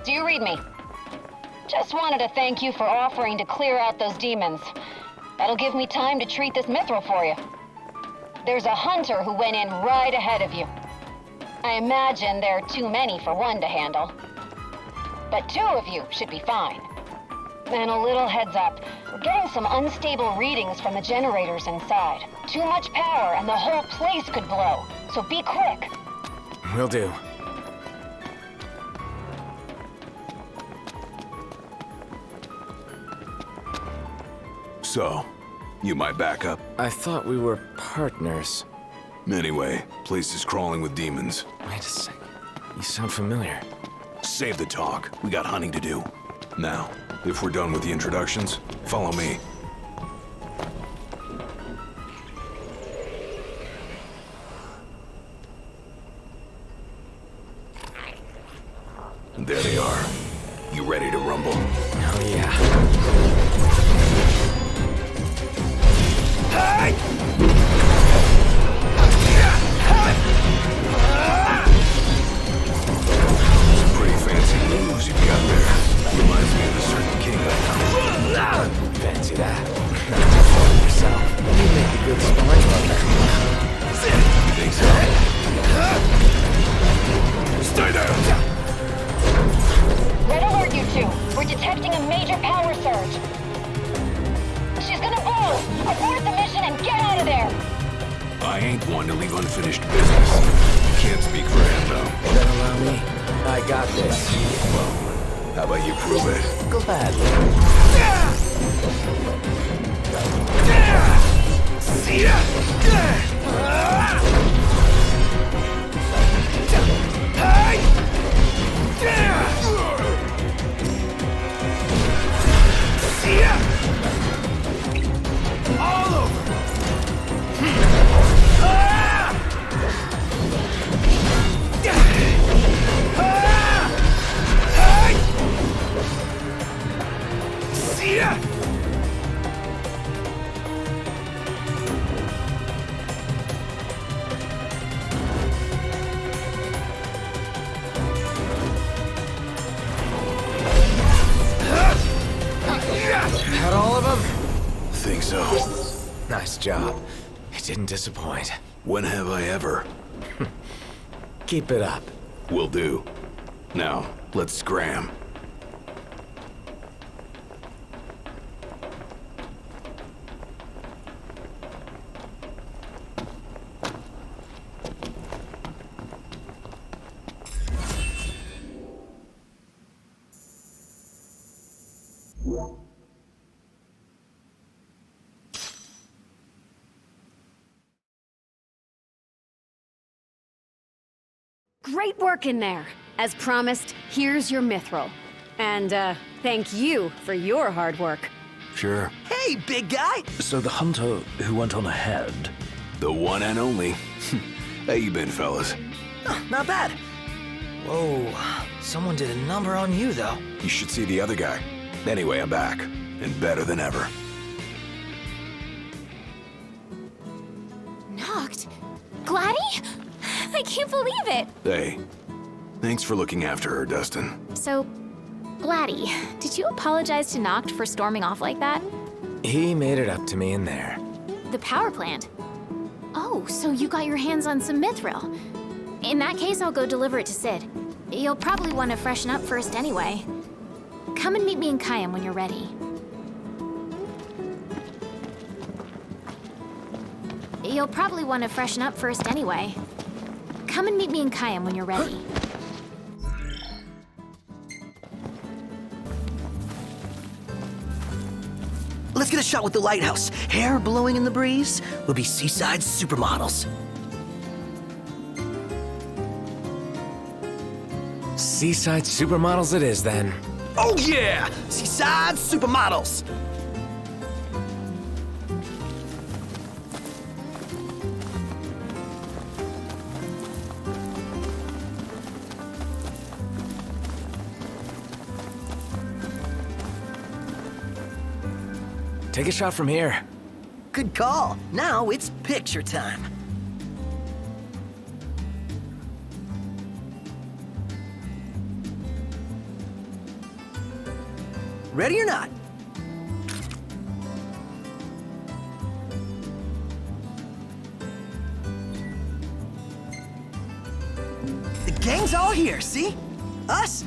Do you read me? Just wanted to thank you for offering to clear out those demons. That'll give me time to treat this mithril for you. There's a hunter who went in right ahead of you. I imagine there are too many for one to handle. But 2 of you should be fine. And a little heads up, we're getting some unstable readings from the generators inside. Too much power and the whole place could blow, so be quick. Will do. So, you my backup? I thought we were partners. Anyway, place is crawling with demons. Wait a sec. You sound familiar. Save the talk. We got hunting to do. Now, if we're done with the introductions, follow me. There they are. You ready to rumble? Oh yeah. Some pretty fancy moves you've got there. Reminds me of a certain king I know. Fancy that. Not too far of yourself. You make a good sparring partner. You think so? Stay down! Red alert, you 2. We're detecting a major power surge. She's gonna blow! Abort the mission and get out of there! I ain't one to leave unfinished business. Can't speak for him, though. Then allow me. I got this. Well, how about you prove it? Gladly. All over! Got all of them? Think so. Nice job. It didn't disappoint. When have I ever? Keep it up. Will do. Now, let's scram. Great work in there. As promised, here's your mithril. And, thank you for your hard work. Sure. Hey, big guy! So the hunter who went on ahead. The one and only. How you been, fellas? Oh, not bad. Whoa, someone did a number on you, though. You should see the other guy. Anyway, I'm back. And better than ever. Knocked? Gladdy? I can't believe it! Hey, thanks for looking after her, Dustin. So, Gladdy, did you apologize to Noct for storming off like that? He made it up to me in there. The power plant? Oh, so you got your hands on some mithril. In that case, I'll go deliver it to Sid. You'll probably want to freshen up first anyway. Come and meet me in Kayam when you're ready. You'll probably want to freshen up first anyway. Come and meet me in Kayam when you're ready. Let's get a shot with the lighthouse. Hair blowing in the breeze. We'll be seaside supermodels. Seaside supermodels it is, then. Oh yeah! Seaside supermodels! Take a shot from here. Good call. Now it's picture time. Ready or not? The gang's all here, see? Us?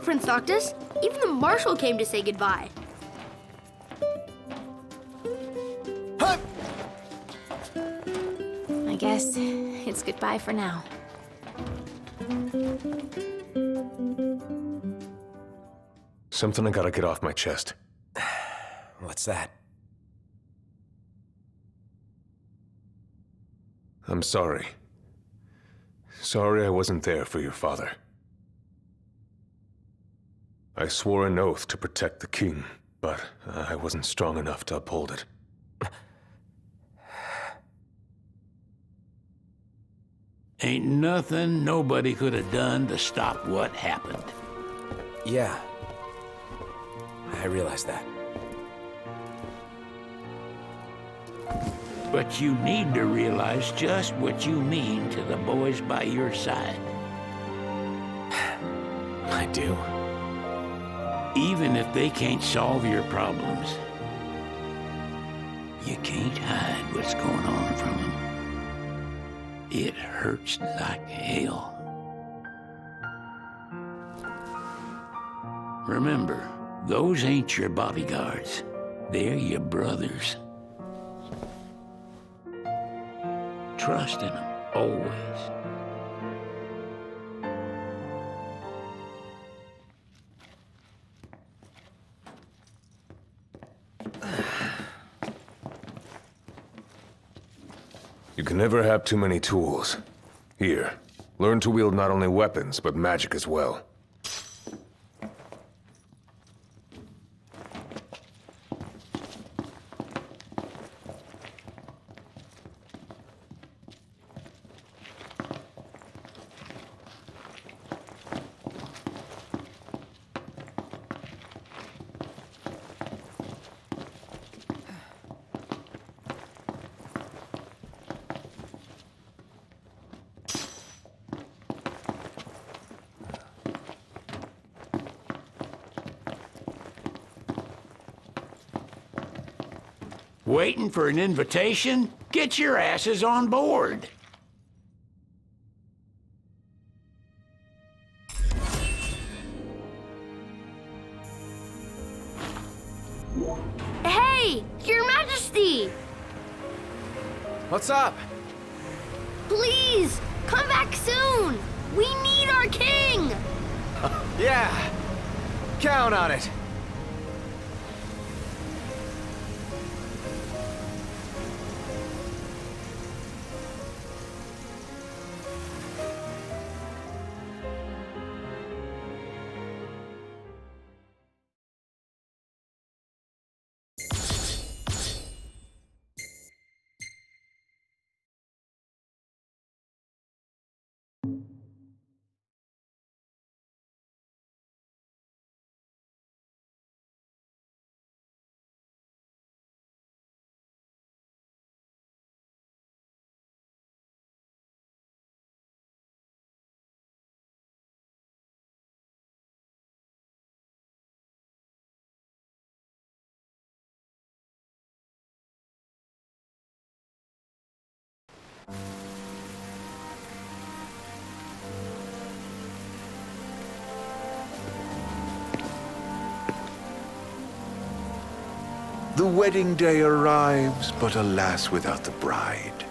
Prince Noctis. Even the Marshal came to say goodbye. I guess it's goodbye for now. Something I gotta get off my chest. What's that? I'm sorry. Sorry I wasn't there for your father. I swore an oath to protect the king, but I wasn't strong enough to uphold it. Ain't nothing nobody could have done to stop what happened. Yeah. I realize that. But you need to realize just what you mean to the boys by your side. I do. Even if they can't solve your problems, you can't hide what's going on from them. It hurts like hell. Remember, those ain't your bodyguards. They're your brothers. Trust in them, always. You can never have too many tools. Here, learn to wield not only weapons, but magic as well. Waiting for an invitation? Get your asses on board. Hey, Your Majesty! What's up? Please, come back soon! We need our king! Yeah. Count on it. The wedding day arrives, but alas, without the bride.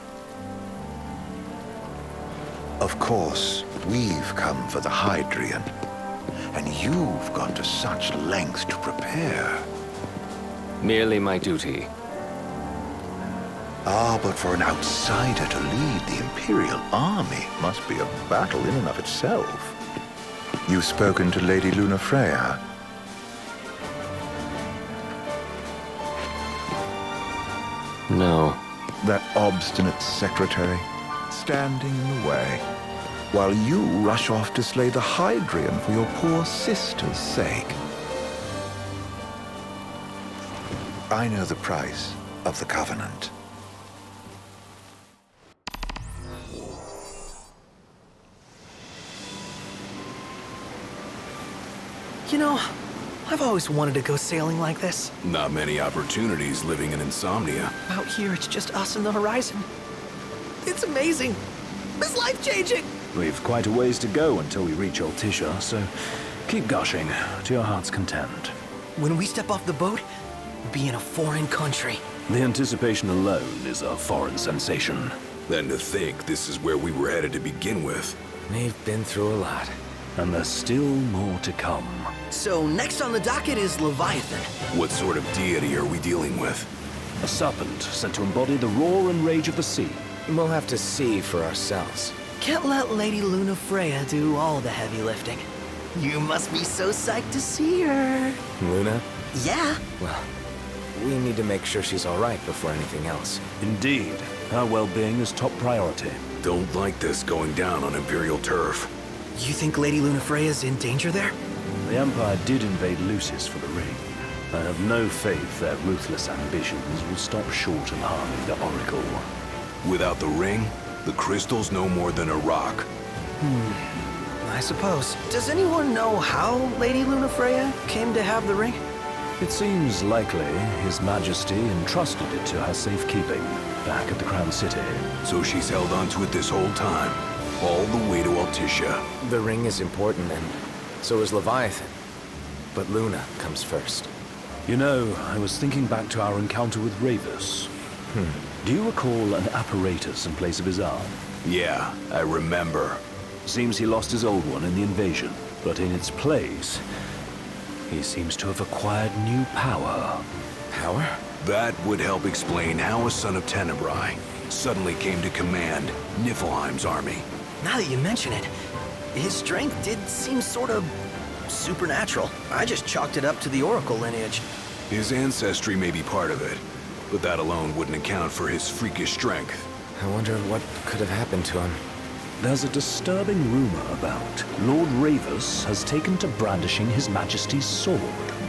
Of course, we've come for the Hydrian, and you've gone to such lengths to prepare. Merely my duty. Ah, but for an outsider to lead the Imperial army must be a battle in and of itself. You've spoken to Lady Lunafreya? No. That obstinate secretary, standing in the way, while you rush off to slay the Hydrian for your poor sister's sake. I know the price of the Covenant. You know, I've always wanted to go sailing like this. Not many opportunities living in Insomnia. Out here, it's just us and the horizon. It's amazing. It's life-changing. We've quite a ways to go until we reach Altisha, so keep gushing to your heart's content. When we step off the boat, we'll be in a foreign country. The anticipation alone is a foreign sensation. Then to think this is where we were headed to begin with. We've been through a lot. And there's still more to come. So next on the docket is Leviathan. What sort of deity are we dealing with? A serpent sent to embody the roar and rage of the sea. We'll have to see for ourselves. Can't let Lady Lunafreya do all the heavy lifting. You must be so psyched to see her. Luna? Yeah. Well, we need to make sure she's all right before anything else. Indeed. Her well-being is top priority. Don't like this going down on Imperial turf. You think Lady Lunafreya's in danger there? The Empire did invade Lucis for the ring. I have no faith their ruthless ambitions will stop short of harming the Oracle. Without the ring, the crystal's no more than a rock. I suppose. Does anyone know how Lady Lunafreya came to have the ring? It seems likely His Majesty entrusted it to her safekeeping back at the Crown City. So she's held onto it this whole time, all the way to Altisha. The ring is important, and so is Leviathan. But Luna comes first. You know, I was thinking back to our encounter with Ravus. Do you recall an apparatus in place of his arm? Yeah, I remember. Seems he lost his old one in the invasion, but in its place, he seems to have acquired new power. Power? That would help explain how a son of Tenebrae suddenly came to command Niflheim's army. Now that you mention it, his strength did seem sort of supernatural. I just chalked it up to the Oracle lineage. His ancestry may be part of it, but that alone wouldn't account for his freakish strength. I wonder what could have happened to him. There's a disturbing rumor about Lord Ravus has taken to brandishing His Majesty's sword.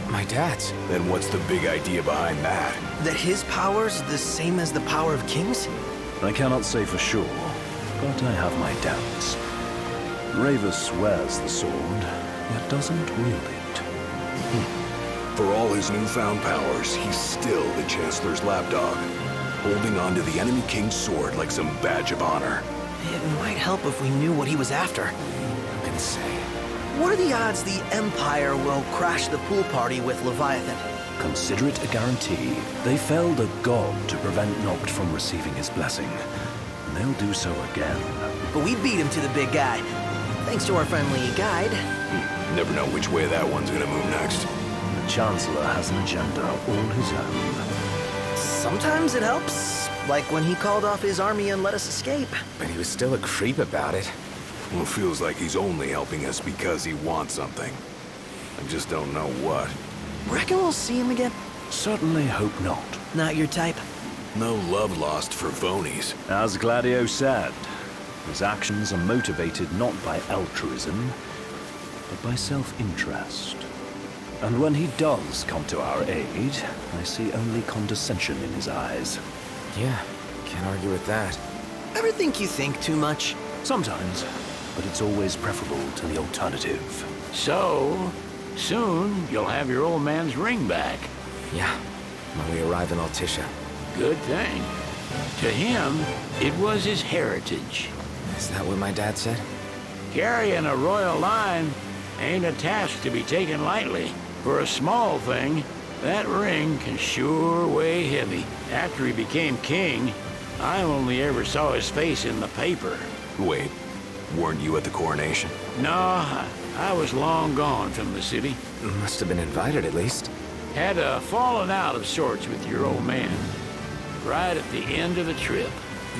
My dad's. Then what's the big idea behind that? That his power's the same as the power of kings? I cannot say for sure, but I have my doubts. Ravus wears the sword, yet doesn't wield it. For all his newfound powers, he's still the Chancellor's lapdog, holding on to the enemy king's sword like some badge of honor. It might help if we knew what he was after. Who can say? What are the odds the Empire will crash the pool party with Leviathan? Consider it a guarantee. They felled a god to prevent Noct from receiving his blessing. And they'll do so again. But we beat him to the big guy, thanks to our friendly guide. Never know which way that one's gonna move next. The Chancellor has an agenda all his own. Sometimes it helps, like when he called off his army and let us escape. But he was still a creep about it. Well, it feels like he's only helping us because he wants something. I just don't know what. Reckon we'll see him again? Certainly hope not. Not your type? No love lost for phonies. As Gladio said, his actions are motivated not by altruism, but by self-interest. And when he does come to our aid, I see only condescension in his eyes. Yeah, can't argue with that. Ever think you think too much? Sometimes, but it's always preferable to the alternative. So, soon you'll have your old man's ring back. Yeah, when we arrive in Altisha. Good thing. To him, it was his heritage. Is that what my dad said? Carrying a royal line ain't a task to be taken lightly. For a small thing, That ring can sure weigh heavy. After he became king, I only ever saw his face in the paper. Wait, weren't you at the coronation? No, I was long gone from the city. Must have been invited at least. Had a falling out of sorts with your old man. Right at the end of the trip.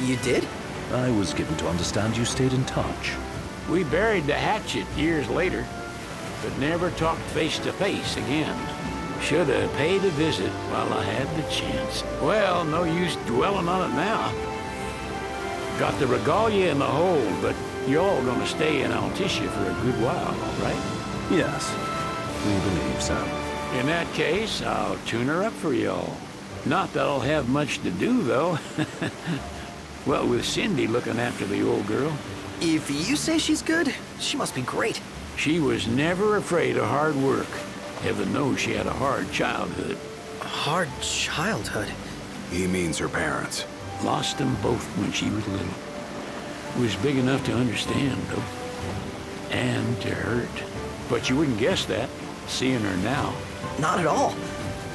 You did? I was given to understand you stayed in touch. We buried the hatchet years later, but never talked face to face again. Should have paid a visit while I had the chance. Well, no use dwelling on it now. Got the regalia in the hold, but you're all gonna stay in Altissia for a good while, all right? Yes, we believe so. In that case, I'll tune her up for y'all. Not that I'll have much to do, though. Well, with Cindy looking after the old girl. If you say she's good, she must be great. She was never afraid of hard work. Heaven knows she had a hard childhood. A hard childhood? He means her parents. Lost them both when she was little. Was big enough to understand, though. And to hurt. But you wouldn't guess that, seeing her now. Not at all.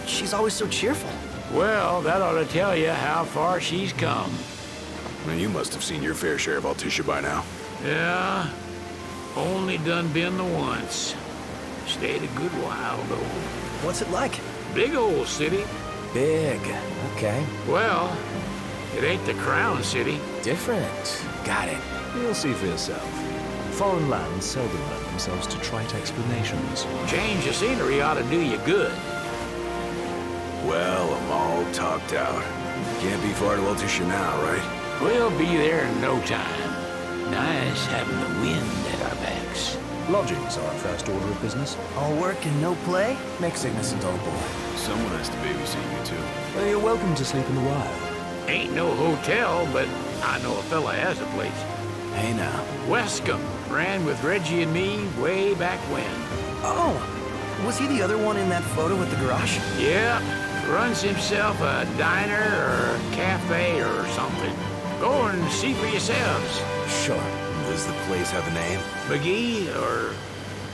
She's always so cheerful. Well, that ought to tell you how far she's come. And you must have seen your fair share of Altissia by now. Yeah, only done been the once. Stayed a good while, though. What's it like? Big old city. Big. Okay. Well, it ain't the Crown City. Different. Got it. You'll see for yourself. Foreign lands seldom lend themselves to trite explanations. Change of scenery ought to do you good. Well, I'm all talked out. Can't be far to Altissia now, right? We'll be there in no time. Nice having the wind at our backs. Lodgings are our first order of business. All work and no play? Make Cygnus a dull boy. Someone has to babysit you, too. Well, you're welcome to sleep in the wild. Ain't no hotel, but I know a fella has a place. Hey now. Wescombe ran with Reggie and me way back when. Oh, was he the other one in that photo at the garage? Yeah, runs himself a diner or a cafe or something. Go and see for yourselves. Sure. Does the place have a name? McGee or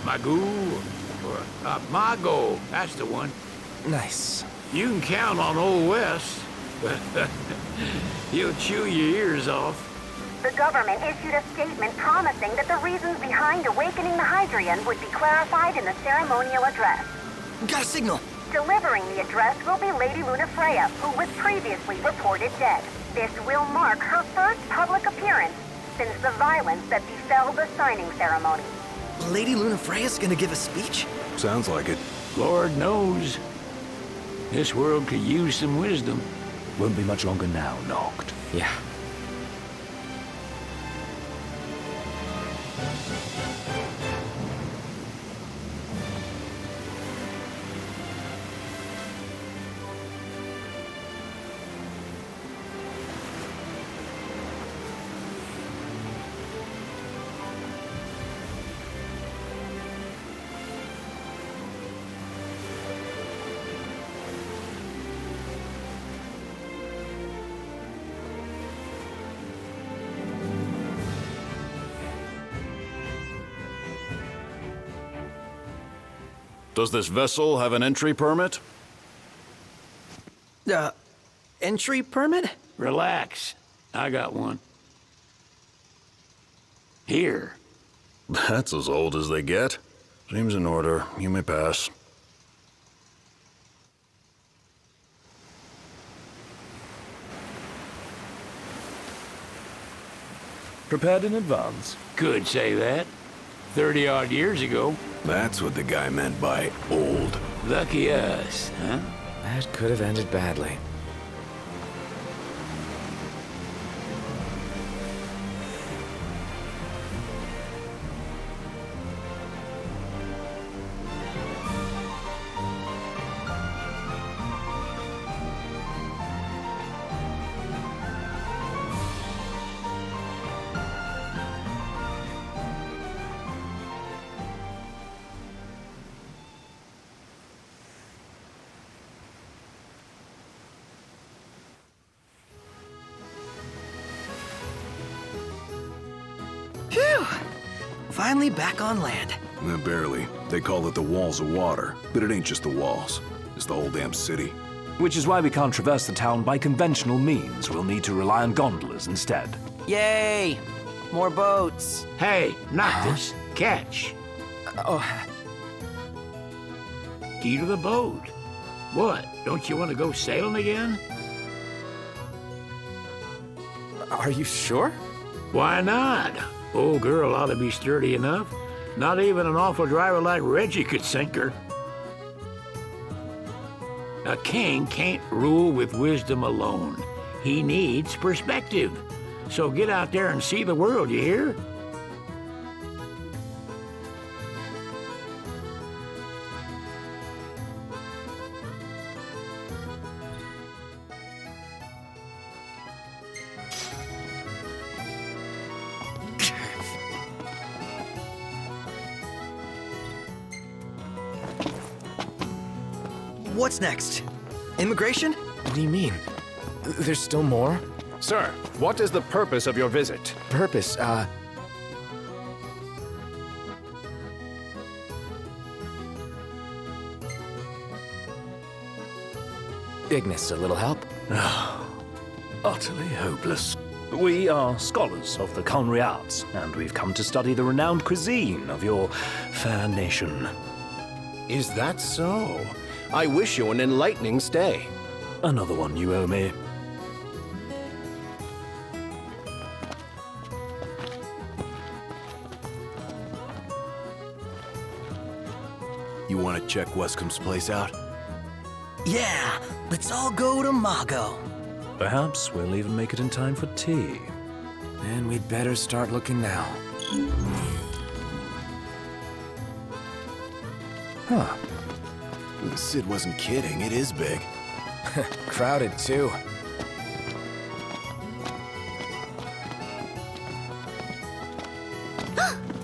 Magoo or Mago, that's the one. Nice. You can count on Old West. He'll chew your ears off. The government issued a statement promising that the reasons behind awakening the Hydrian would be clarified in the ceremonial address. Got a signal. Delivering the address will be Lady Lunafreya, who was previously reported dead. This will mark her first public appearance since the violence that befell the signing ceremony. Lady Lunafreya's gonna give a speech? Sounds like it. Lord knows. This world could use some wisdom. Won't be much longer now, Noct. Yeah. Does this vessel have an entry permit? Entry permit? Relax. I got one. Here. That's as old as they get. Seems in order. You may pass. Prepared in advance? Could say that. 30-odd years ago. That's what the guy meant by old. Lucky us, huh? That could have ended badly. Phew! Finally back on land. Barely. They call it the walls of water, but it ain't just the walls. Is the whole damn city. Which is why we can't traverse the town by conventional means. We'll need to rely on gondolas instead. Yay! More boats. Hey, not this. Catch. Oh, Key to the boat. What? Don't you want to go sailing again? are you sure? Why not? Old girl ought to be sturdy enough. Not even an awful driver like Reggie could sink her. A king can't rule with wisdom alone. He needs perspective. So get out there and see the world, you hear? What's next? Immigration? What do you mean? There's still more? Sir, what is the purpose of your visit? Purpose, Ignis, a little help? Utterly hopeless. We are scholars of the culinary arts, and we've come to study the renowned cuisine of your fair nation. Is that so? I wish you an enlightening stay. Another one you owe me. You want to check Westcomb's place out? Yeah, let's all go to Mago. Perhaps we'll even make it in time for tea. And we'd better start looking now. Huh. Sid wasn't kidding, it is big. Crowded, too.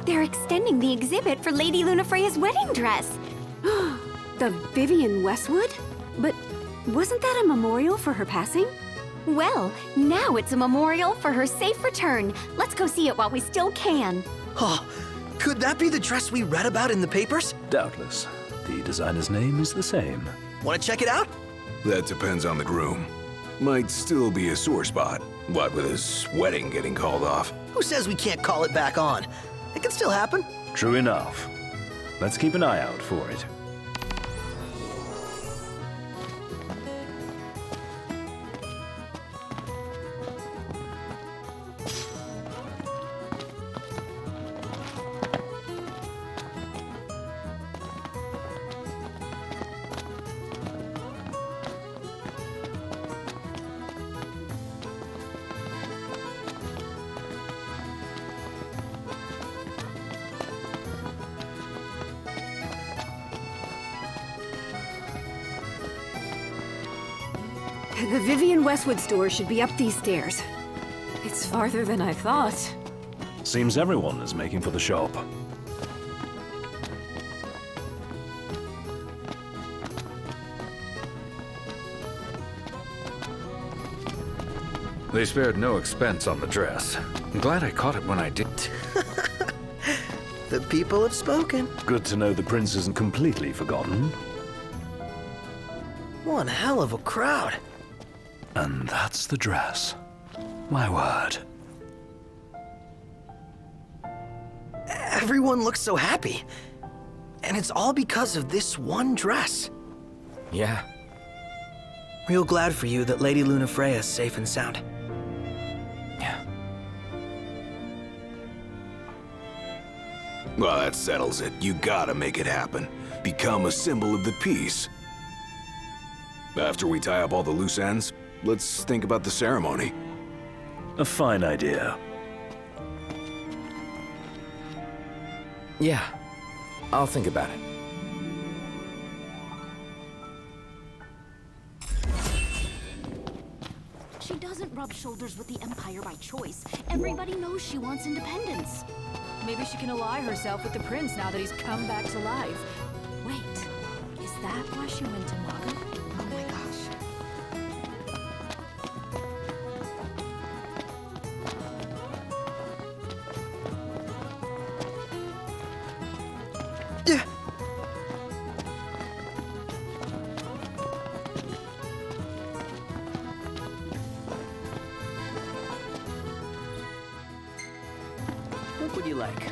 They're extending the exhibit for Lady Lunafreya's wedding dress. The Vivian Westwood? But wasn't that a memorial for her passing? Well, now it's a memorial for her safe return. Let's go see it while we still can. Oh, could that be the dress we read about in the papers? Doubtless. The designer's name is the same. Want to check it out? That depends on the groom. Might still be a sore spot. What with his wedding getting called off? Who says we can't call it back on? It can still happen. True enough. Let's keep an eye out for it. The Vivian Westwood store should be up these stairs. It's farther than I thought. Seems everyone is making for the shop. They spared no expense on the dress. I'm glad I caught it when I did. The people have spoken. Good to know the prince isn't completely forgotten. One hell of a crowd. And that's the dress. My word. Everyone looks so happy. And it's all because of this one dress. Yeah. Real glad for you that Lady Lunafreya is safe and sound. Yeah. Well, that settles it. You gotta make it happen. Become a symbol of the peace. After we tie up all the loose ends, let's think about the ceremony. A fine idea. Yeah. I'll think about it. She doesn't rub shoulders with the Empire by choice. Everybody knows she wants independence. Maybe she can ally herself with the prince now that he's come back to life. Wait, is that why she went to Mago? Oh my gosh. drink would you like?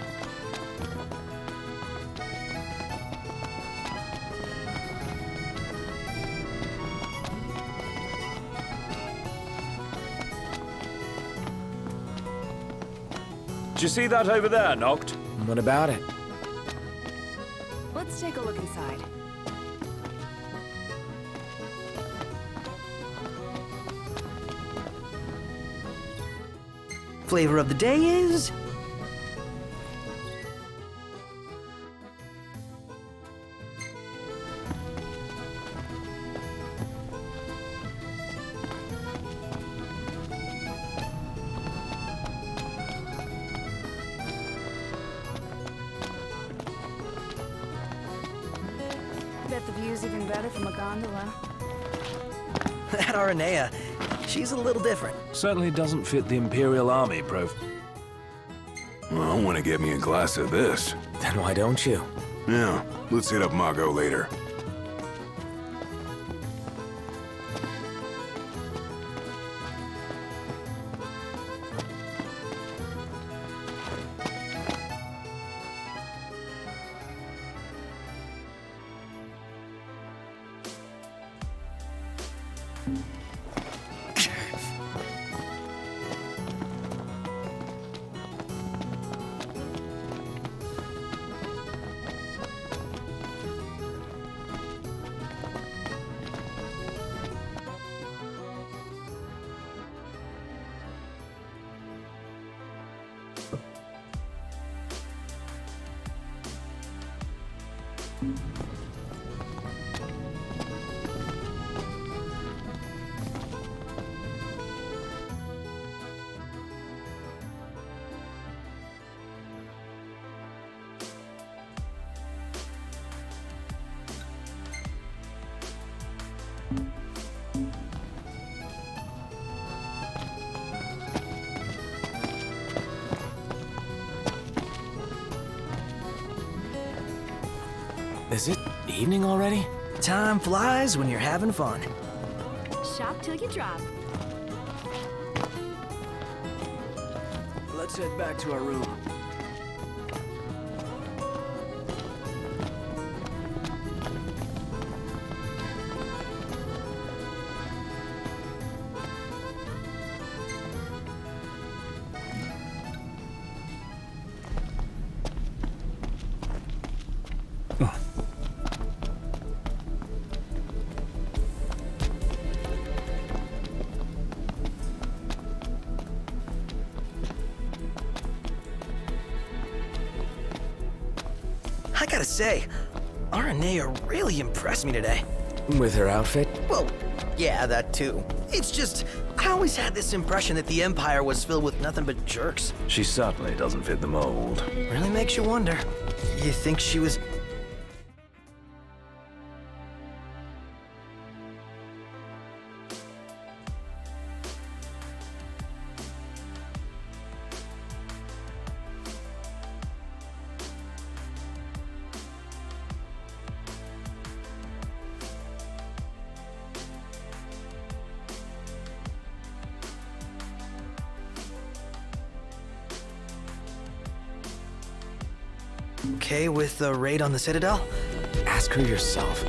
Did you see that over there, Noct? What about it? Let's take a look inside. Flavor of the day is... Bet the view's even better from a gondola. That Aranea, she's a little different. Certainly doesn't fit the Imperial Army profile. Well, I want to get me a glass of this. Then why don't you? Yeah, let's hit up Mago later. Is it evening already? Time flies when you're having fun. Shop till you drop. Let's head back to our room. I gotta say, Aranea really impressed me today. With her outfit? Well, yeah, that too. It's just, I always had this impression that the Empire was filled with nothing but jerks. She certainly doesn't fit the mold. Really makes you wonder. You think she was... okay with the raid on the Citadel? Ask her yourself.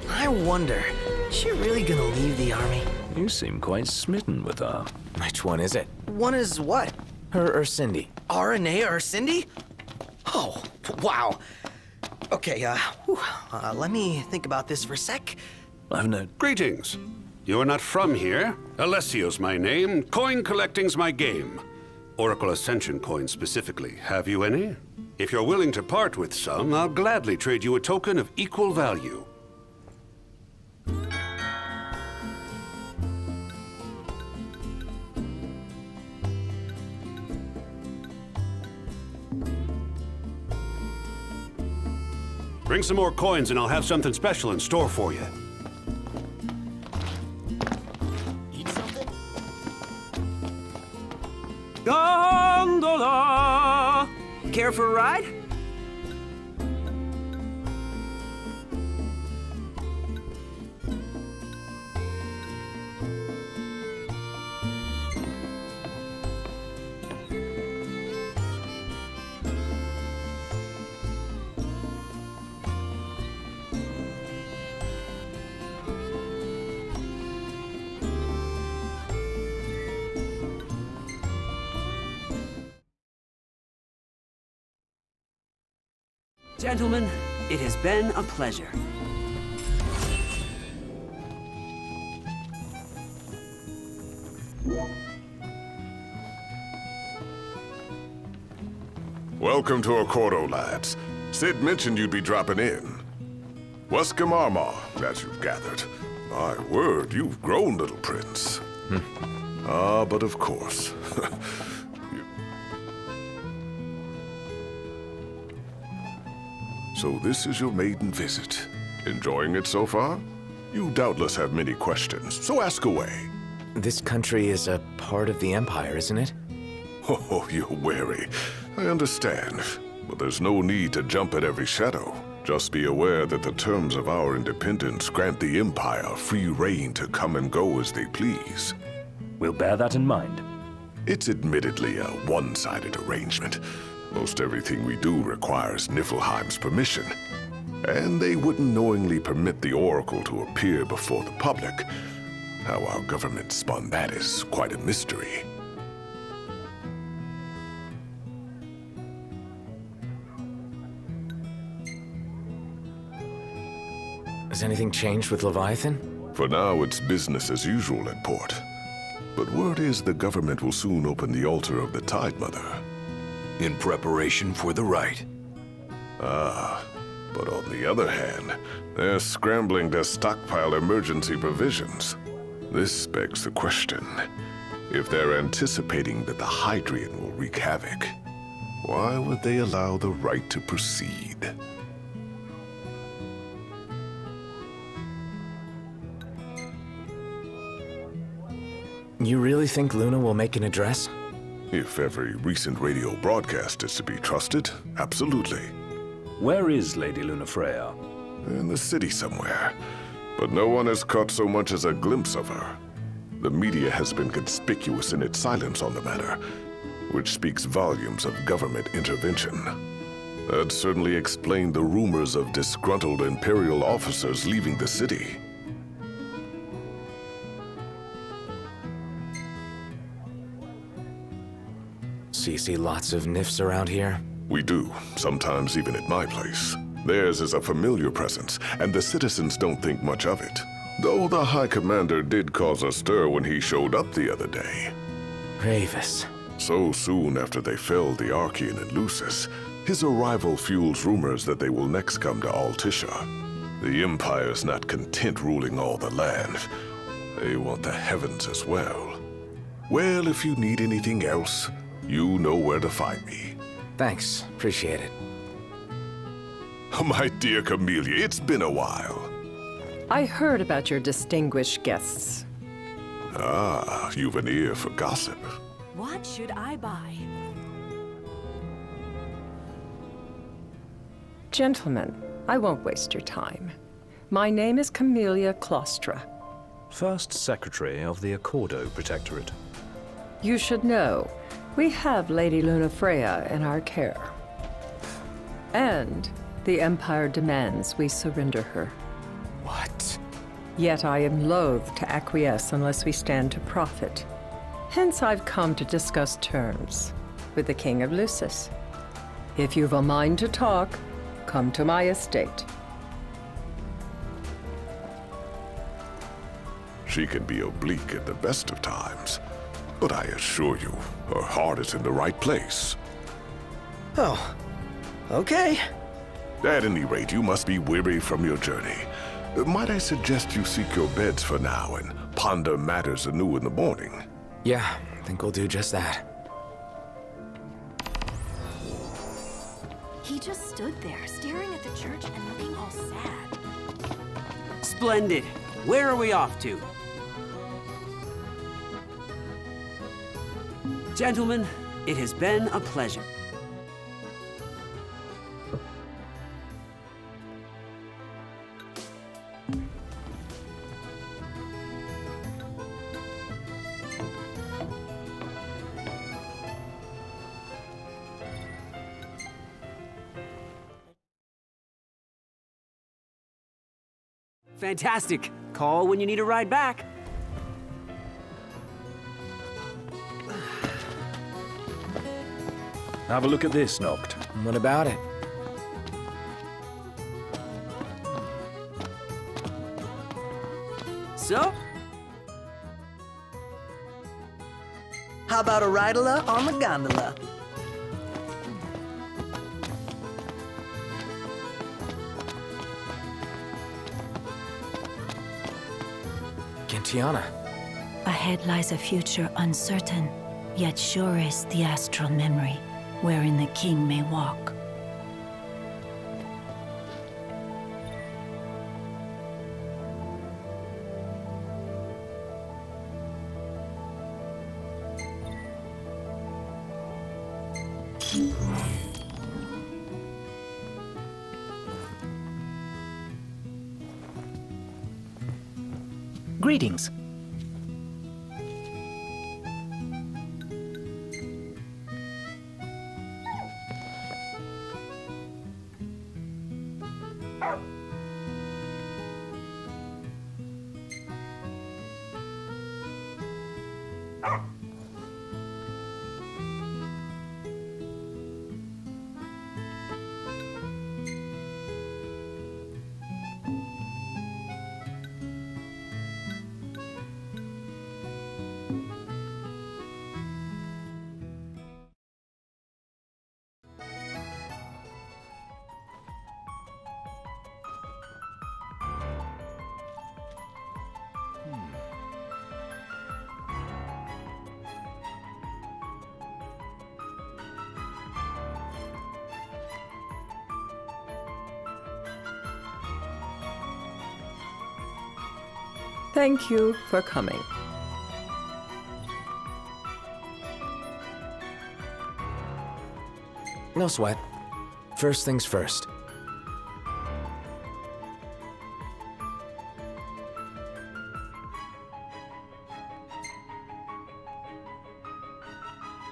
I wonder, is she really gonna leave the army? You seem quite smitten with her. Which one is it? One is what? Her or Cindy? Aranea or Cindy? Oh, wow. Okay, let me think about this for a sec. I've no... Greetings. You're not from here. Alessio's my name. Coin collecting's my game. Oracle Ascension Coin specifically. Have you any? If you're willing to part with some, I'll gladly trade you a token of equal value. Bring some more coins and I'll have something special in store for you. Eat something? Care for a ride? Gentlemen, it has been a pleasure. Welcome to Accordo, lads. Sid mentioned you'd be dropping in. Wescamarma, as you've gathered. My word, you've grown, little prince. Ah, but of course. So this is your maiden visit. Enjoying it so far? You doubtless have many questions, so ask away. This country is a part of the Empire, isn't it? Oh, you're wary. I understand. But there's no need to jump at every shadow. Just be aware that the terms of our independence grant the Empire free reign to come and go as they please. We'll bear that in mind. It's admittedly a one-sided arrangement. Most everything we do requires Niflheim's permission. And they wouldn't knowingly permit the Oracle to appear before the public. How our government spun that is quite a mystery. Has anything changed with Leviathan? For now, it's business as usual at port. But word is the government will soon open the altar of the Tide Mother. In preparation for the rite. Ah, but on the other hand, they're scrambling to stockpile emergency provisions. This begs the question, if they're anticipating that the Hydrian will wreak havoc, why would they allow the rite to proceed? You really think Luna will make an address? If every recent radio broadcast is to be trusted, absolutely. Where is Lady Lunafreya? In the city somewhere. But no one has caught so much as a glimpse of her. The media has been conspicuous in its silence on the matter, which speaks volumes of government intervention. That certainly explained the rumors of disgruntled Imperial officers leaving the city. So you see lots of Nifs around here? We do, sometimes even at my place. Theirs is a familiar presence, and the citizens don't think much of it. Though the High Commander did cause a stir when he showed up the other day. Gravis. So soon after they felled the Archean and Lucis, his arrival fuels rumors that they will next come to Altisha. The Empire's not content ruling all the land. They want the heavens as well. Well, if you need anything else, you know where to find me. Thanks. Appreciate it. My dear Camellia, it's been a while. I heard about your distinguished guests. Ah, you've an ear for gossip. What should I buy? Gentlemen, I won't waste your time. My name is Camellia Claustra. First Secretary of the Accordo Protectorate. You should know, we have Lady Lunafreya in our care. And the Empire demands we surrender her. What? Yet I am loath to acquiesce unless we stand to profit. Hence I've come to discuss terms with the King of Lucis. If you've a mind to talk, come to my estate. She can be oblique at the best of times, but I assure you, her heart is in the right place. Oh, okay. At any rate, you must be weary from your journey. Might I suggest you seek your beds for now and ponder matters anew in the morning? Yeah, I think we'll do just that. He just stood there, staring at the church and looking all sad. Splendid. Where are we off to? Gentlemen, it has been a pleasure. Fantastic. Call when you need a ride back. Have a look at this, Noct. What about it? So? How about a ride-a-la on the gondola? Gentiana. Ahead lies a future uncertain, yet sure is the astral memory, wherein the king may walk. Greetings. Thank you for coming. No sweat. First things first.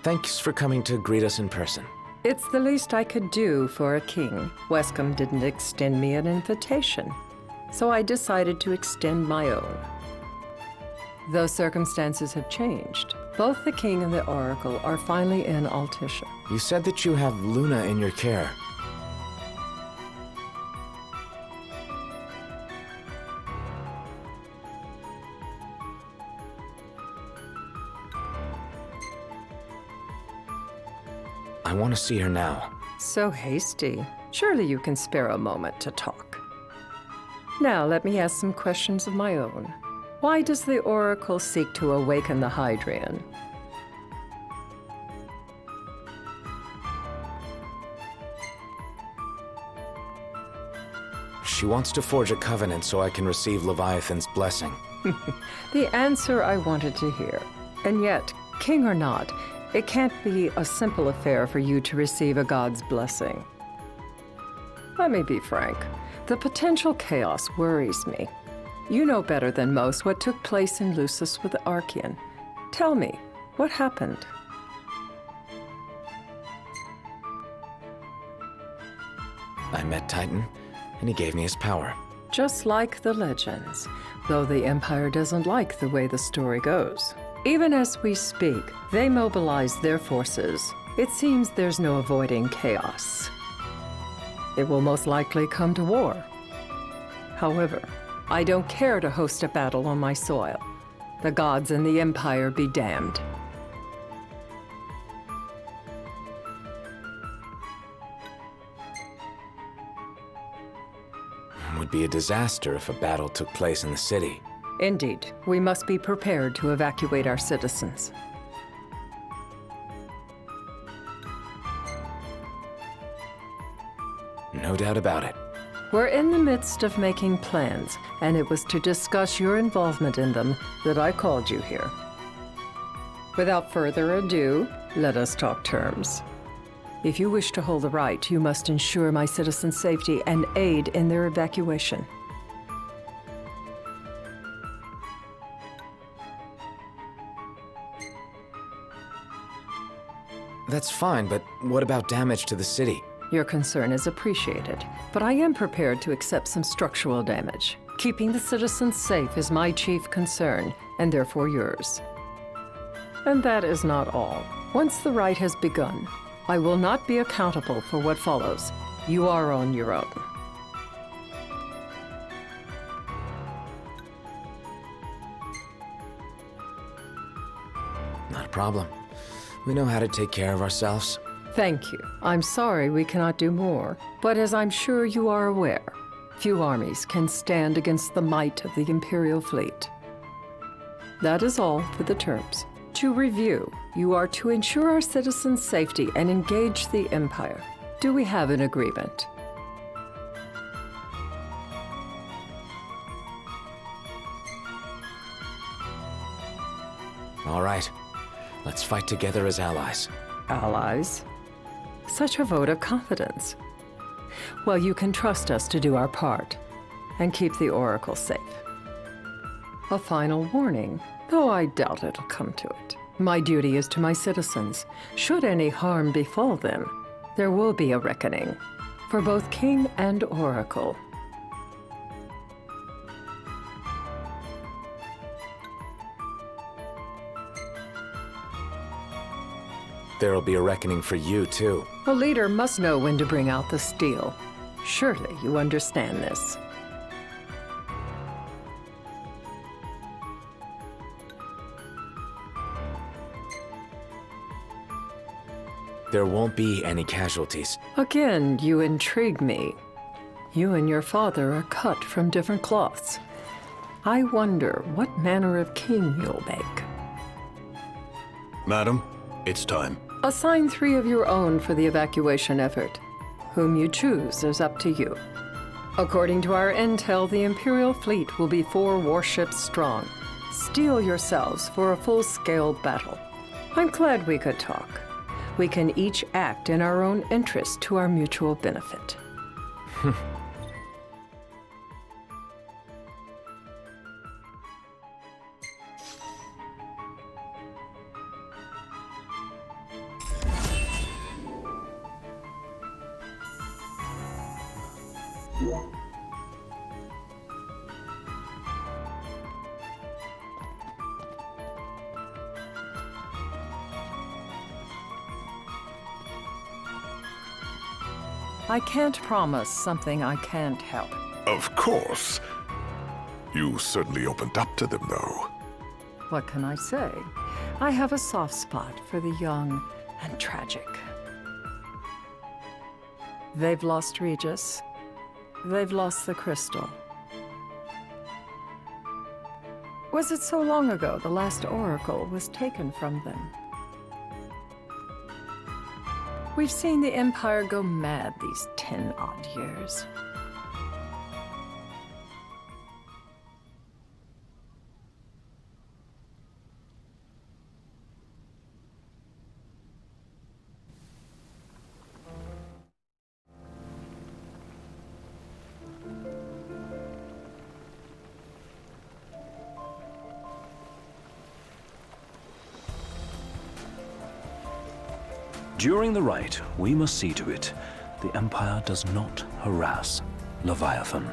Thanks for coming to greet us in person. It's the least I could do for a king. Wescom didn't extend me an invitation, so I decided to extend my own. Though circumstances have changed, both the king and the oracle are finally in Altisha. You said that you have Luna in your care. I want to see her now. So hasty. Surely you can spare a moment to talk. Now let me ask some questions of my own. Why does the oracle seek to awaken the Hydrian? She wants to forge a covenant so I can receive Leviathan's blessing. The answer I wanted to hear. And yet, king or not, it can't be a simple affair for you to receive a god's blessing. Let me be frank. The potential chaos worries me. You know better than most what took place in Lucis with the Archean. Tell me, what happened? I met Titan, and he gave me his power. Just like the legends, though the Empire doesn't like the way the story goes. Even as we speak, they mobilize their forces. It seems there's no avoiding chaos. It will most likely come to war. However, I don't care to host a battle on my soil. The gods and the Empire be damned. It would be a disaster if a battle took place in the city. Indeed, we must be prepared to evacuate our citizens. No doubt about it. We're in the midst of making plans, and it was to discuss your involvement in them that I called you here. Without further ado, let us talk terms. If you wish to hold the right, you must ensure my citizens' safety and aid in their evacuation. That's fine, but what about damage to the city? Your concern is appreciated, but I am prepared to accept some structural damage. Keeping the citizens safe is my chief concern, and therefore yours. And that is not all. Once the rite has begun, I will not be accountable for what follows. You are on your own. Not a problem. We know how to take care of ourselves. Thank you. I'm sorry we cannot do more, but as I'm sure you are aware, few armies can stand against the might of the Imperial fleet. That is all for the terms. To review, you are to ensure our citizens' safety and engage the Empire. Do we have an agreement? All right. Let's fight together as allies. Allies? Such a vote of confidence. Well, you can trust us to do our part and keep the Oracle safe. A final warning, though I doubt it'll come to it. My duty is to my citizens. Should any harm befall them, there will be a reckoning for both King and Oracle. There'll be a reckoning for you, too. A leader must know when to bring out the steel. Surely you understand this. There won't be any casualties. Again, you intrigue me. You and your father are cut from different cloths. I wonder what manner of king you'll make. Madam, it's time. Assign 3 of your own for the evacuation effort. Whom you choose is up to you. According to our intel, the Imperial fleet will be 4 warships strong. Steel yourselves for a full-scale battle. I'm glad we could talk. We can each act in our own interest to our mutual benefit. I can't promise something I can't help. Of course. You certainly opened up to them, though. What can I say? I have a soft spot for the young and tragic. They've lost Regis. They've lost the crystal. Was it so long ago the last oracle was taken from them? We've seen the Empire go mad these 10-odd years. During the rite, we must see to it the Empire does not harass Leviathan.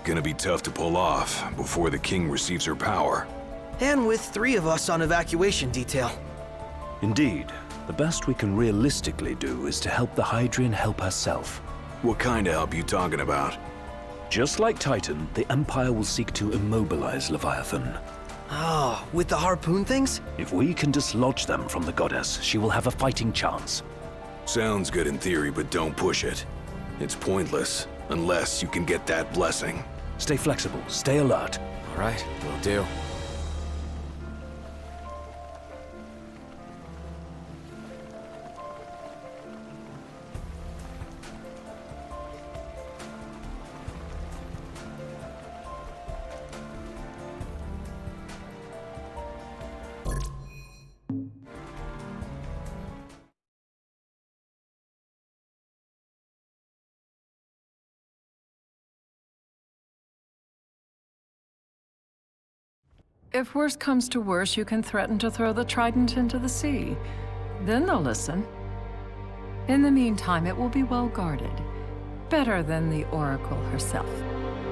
Gonna be tough to pull off before the king receives her power. And with 3 of us on evacuation detail. Indeed, the best we can realistically do is to help the Hydrian help herself. What kind of help you talking about? Just like Titan, the Empire will seek to immobilize Leviathan. Oh, with the harpoon things? If we can dislodge them from the goddess, she will have a fighting chance. Sounds good in theory, but don't push it. It's pointless, unless you can get that blessing. Stay flexible, stay alert. All right, will do. If worse comes to worse, you can threaten to throw the trident into the sea. Then they'll listen. In the meantime, it will be well guarded. Better than the Oracle herself.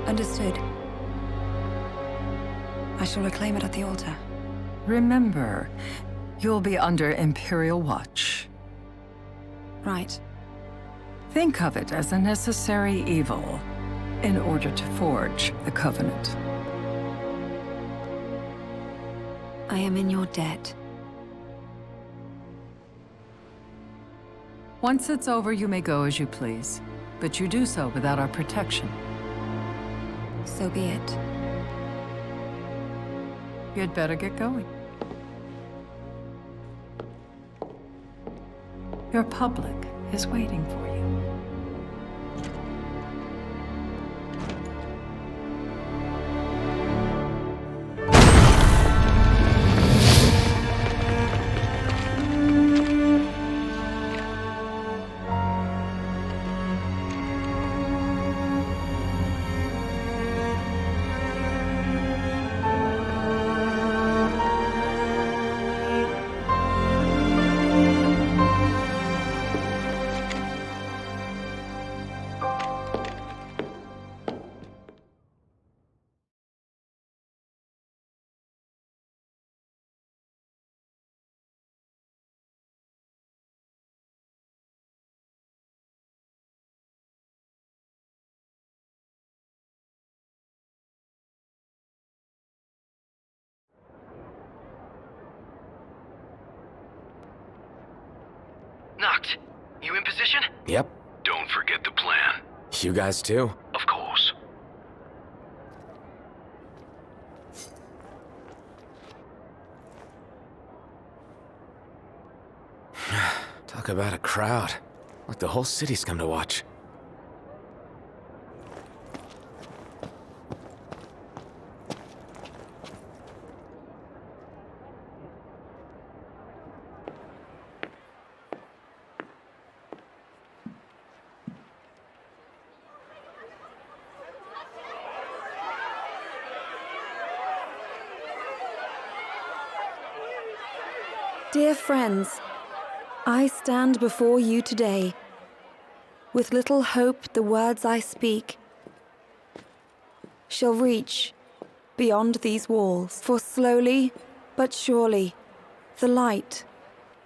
Understood. I shall reclaim it at the altar. Remember, you'll be under Imperial watch. Right. Think of it as a necessary evil in order to forge the Covenant. I am in your debt. Once it's over, you may go as you please, but you do so without our protection. So be it. You'd better get going. Your public is waiting for you. Knocked. You in position? Yep. Don't forget the plan. You guys too? Of course. Talk about a crowd. Like the whole city's come to watch. Dear friends, I stand before you today. With little hope the words I speak shall reach beyond these walls. For slowly but surely, the light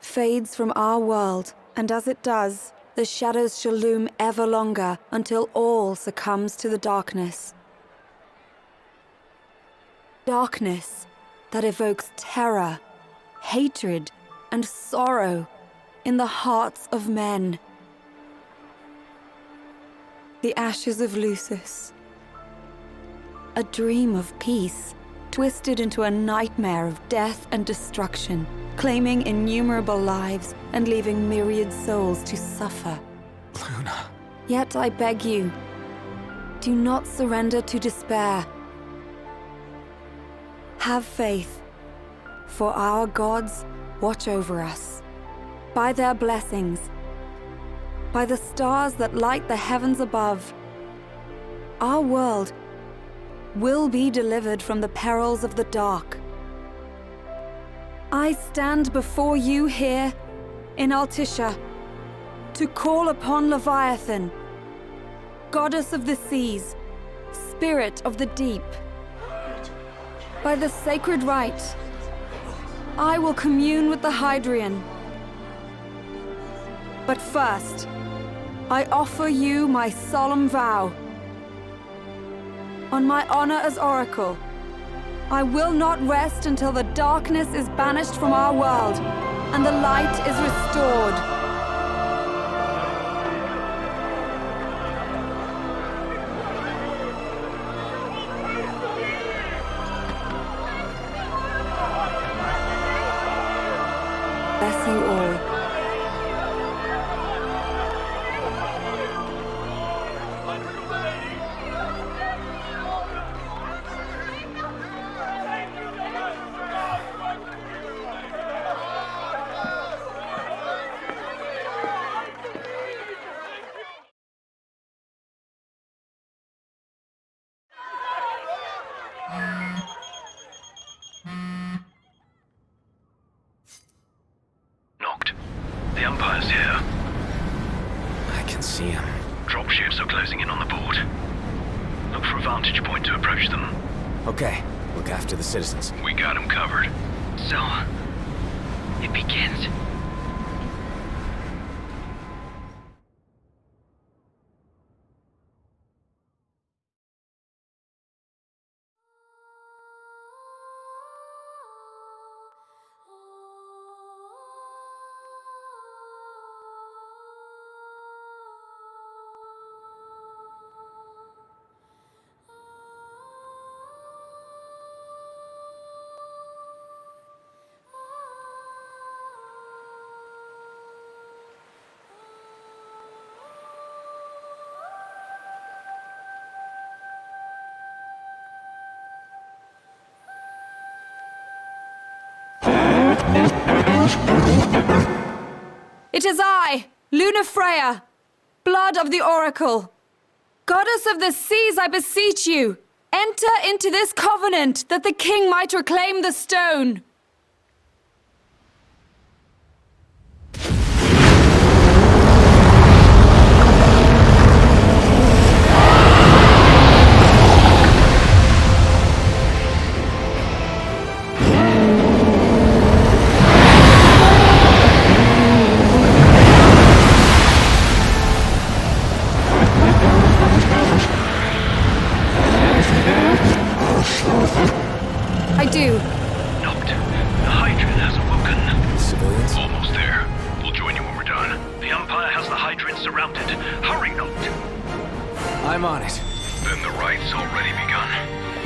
fades from our world, and as it does, the shadows shall loom ever longer until all succumbs to the darkness. Darkness that evokes terror, hatred, and sorrow in the hearts of men. The ashes of Lucis. A dream of peace, twisted into a nightmare of death and destruction, claiming innumerable lives and leaving myriad souls to suffer. Luna. Yet I beg you, do not surrender to despair. Have faith, for our gods watch over us. By their blessings, by the stars that light the heavens above, our world will be delivered from the perils of the dark. I stand before you here in Altissia to call upon Leviathan, goddess of the seas, spirit of the deep. By the sacred rite, I will commune with the Hydrian. But first, I offer you my solemn vow. On my honor as Oracle, I will not rest until the darkness is banished from our world and the light is restored. Bless you all. Knocked. The Empire's here. I can see him. Dropships are closing in on the port. Look for a vantage point to approach them. Okay, look after the citizens. We got him covered. So, it begins. It is I, Luna Freya, blood of the Oracle. Goddess of the seas, I beseech you, enter into this covenant that the king might reclaim the stone. I do. Noct. The Hydrant has awoken. Civilians? Almost there. We'll join you when we're done. The Empire has the Hydrant surrounded. Hurry, Noct. I'm on it. Then the right's already begun.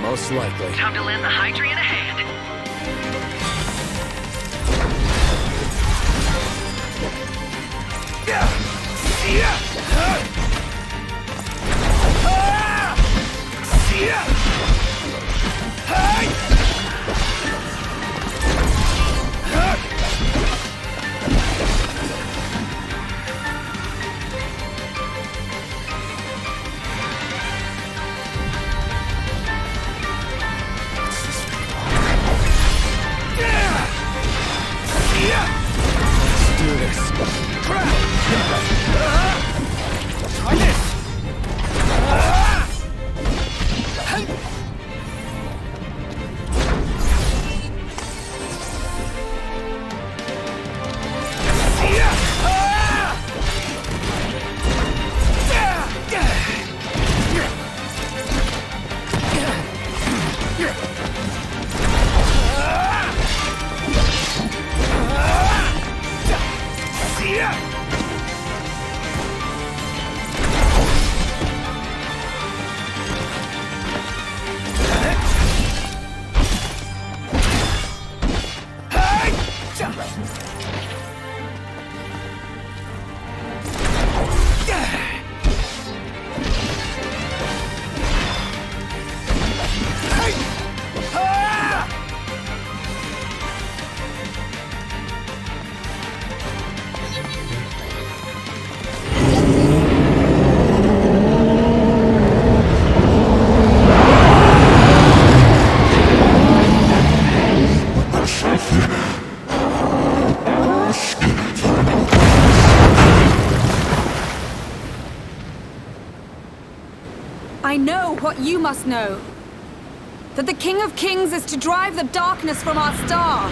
Most likely. Time to lend the Hydrant a hand. Let's do this. Try this! I know what you must know. That the King of Kings is to drive the darkness from our star.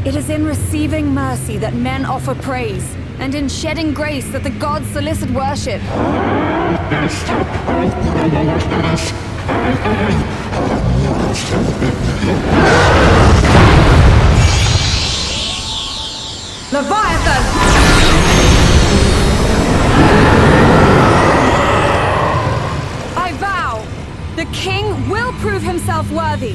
It is in receiving mercy that men offer praise, and in shedding grace that the gods solicit worship. Leviathan! I vow, the king will prove himself worthy.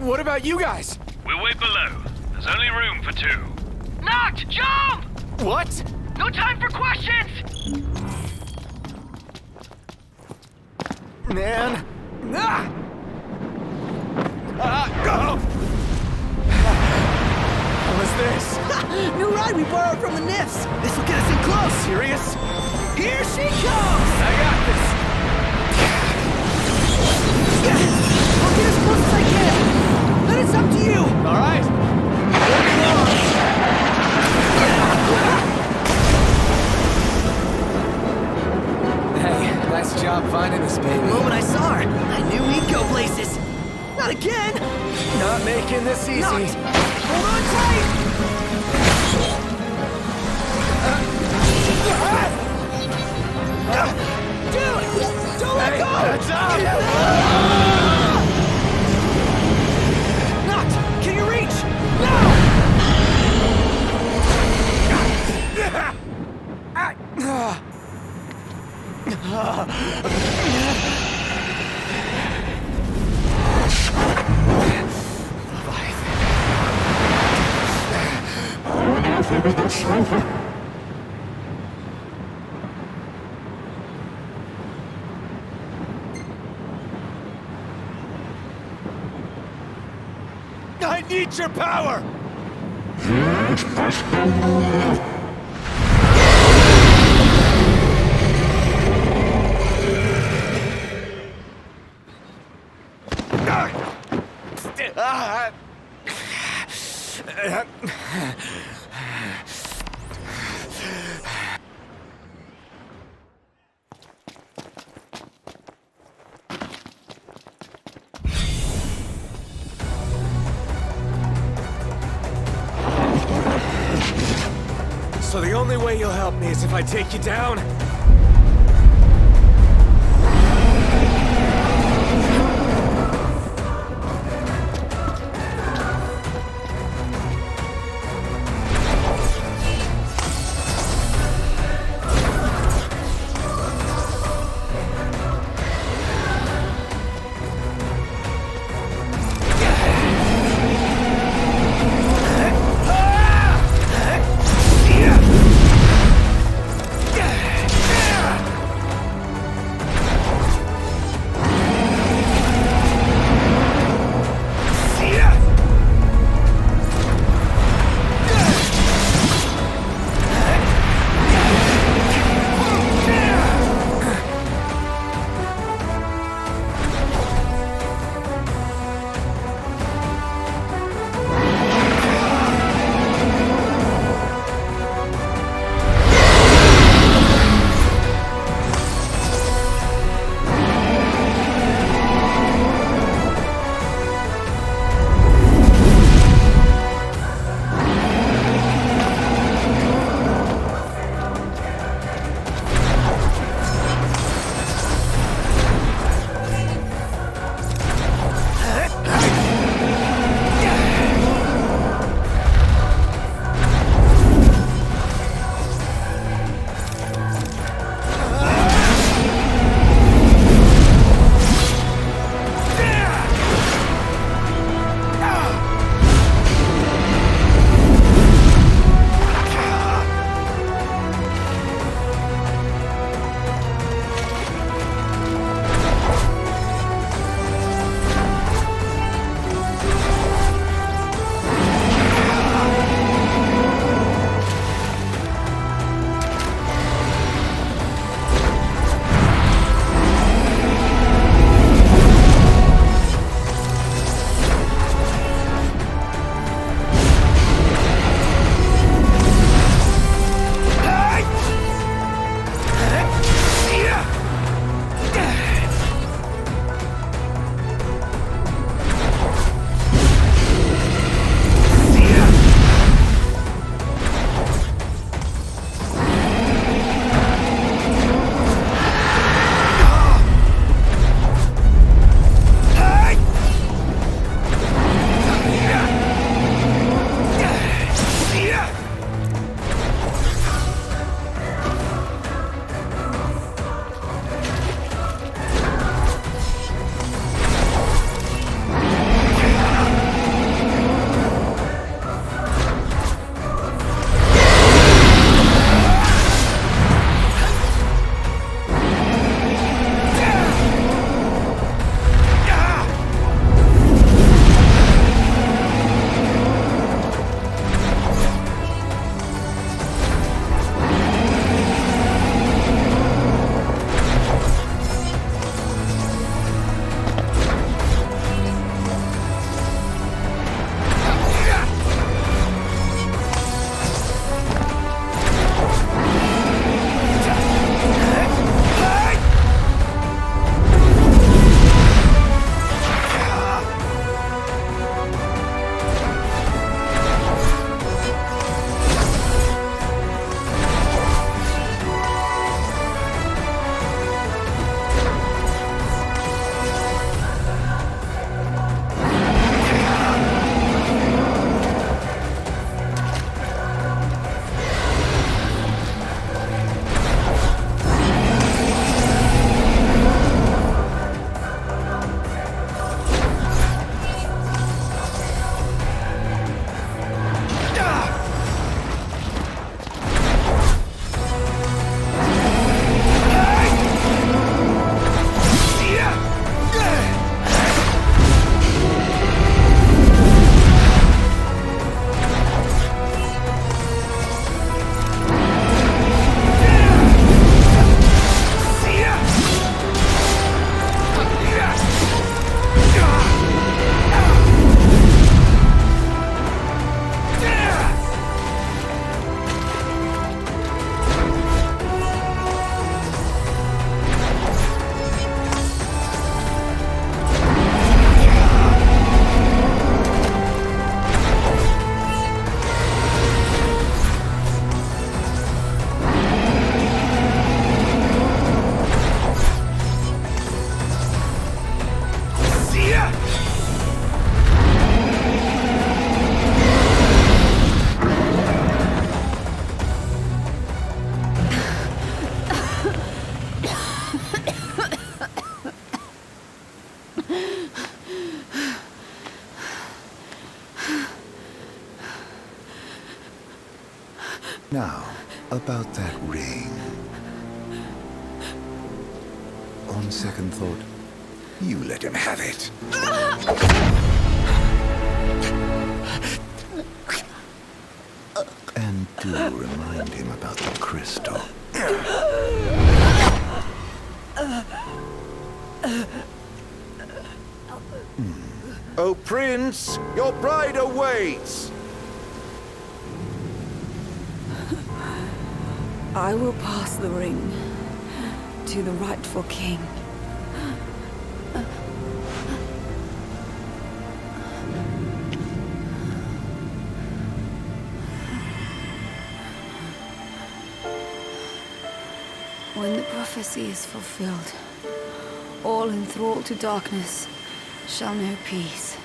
What about you guys? We'll wait below. There's only room for 2. Noct, jump! What? No time for questions! Man. Ah! What was this? New ride we borrowed from the Nifs. This will get us in close. Serious? Here she comes! I got this. I'll get as close as I can. Then it's up to you. All right. Hey, nice job finding this baby. The moment I saw her, I knew we'd go places. Not again. Not making this easy. Noct. Hold on tight. Dude, don't let go. That's up. Noct, can you reach? I need your power! So the only way you'll help me is if I take you down? about that ring? On second thought, you let him have it. And do remind him about the crystal. Oh, Prince, your bride awaits! I will pass the ring to the rightful king. When the prophecy is fulfilled, all enthralled to darkness shall know peace.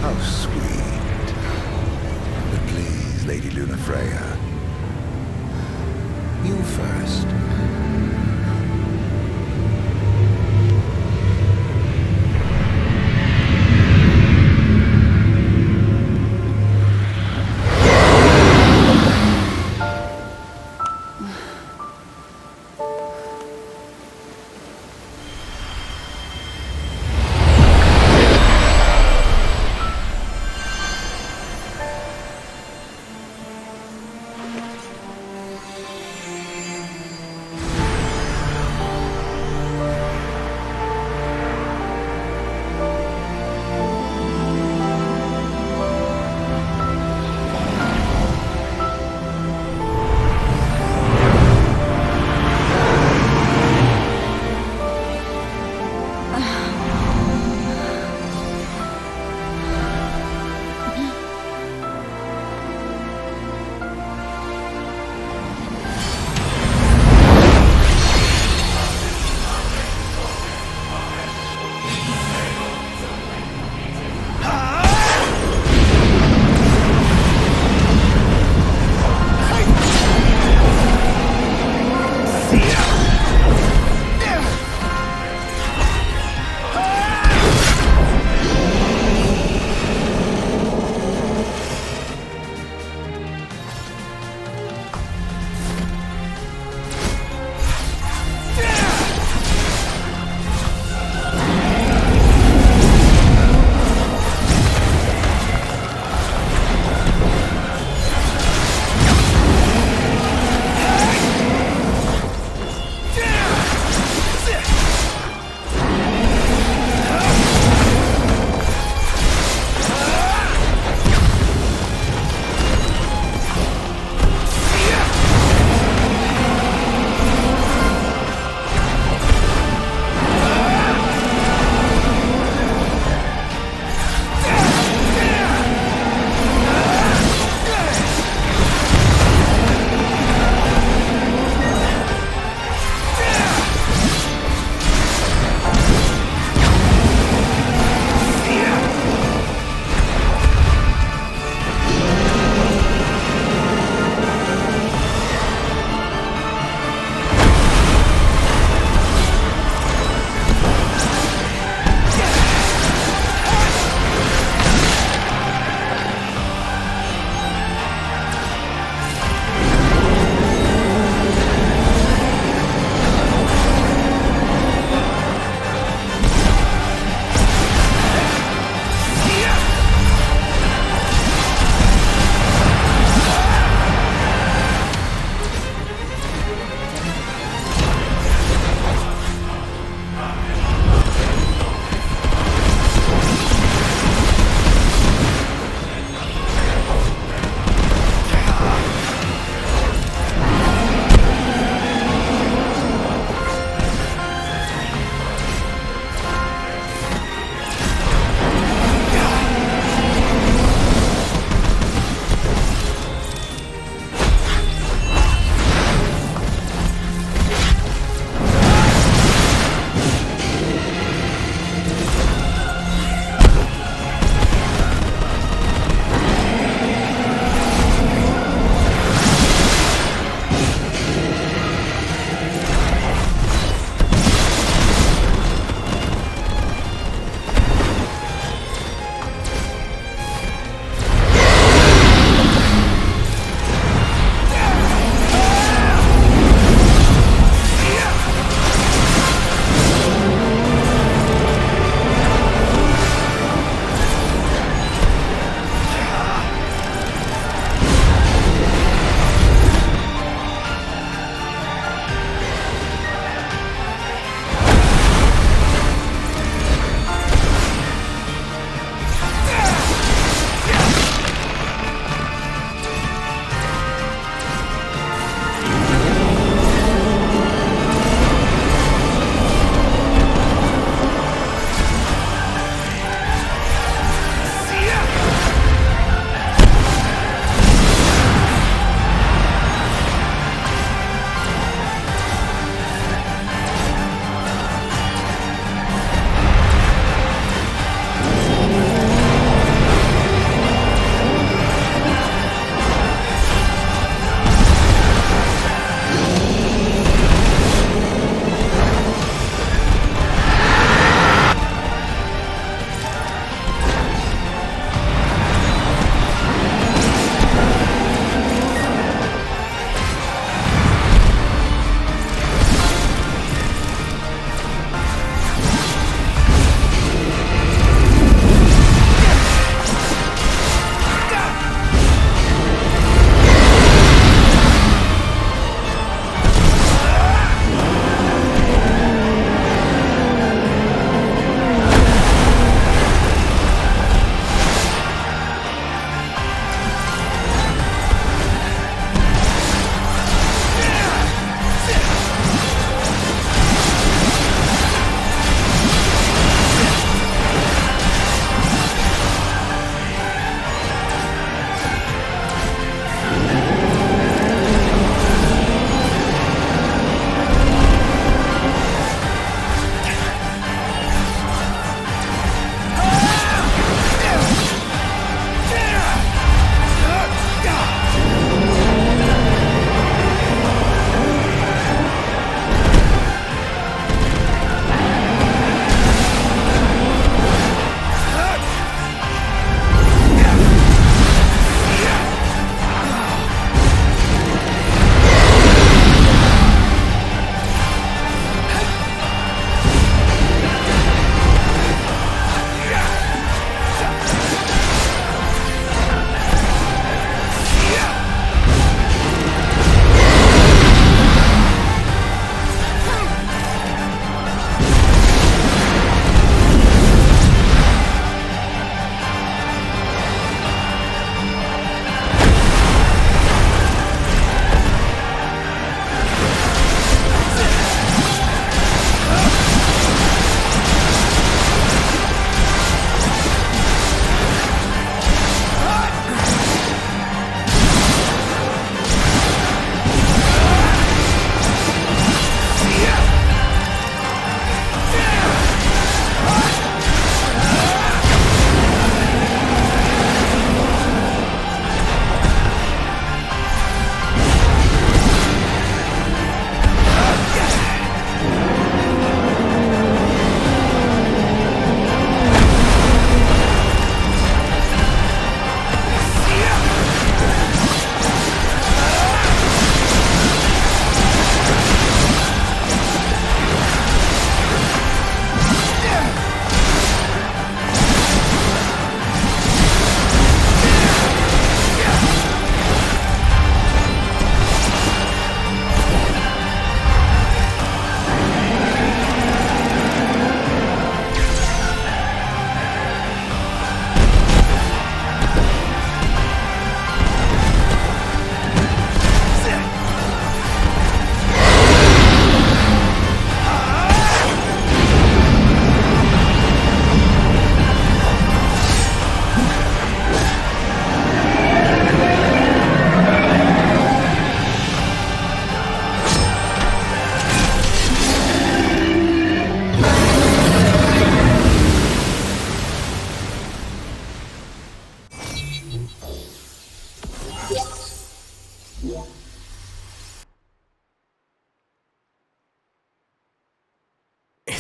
How sweet. But please, Lady Luna Freya, you first.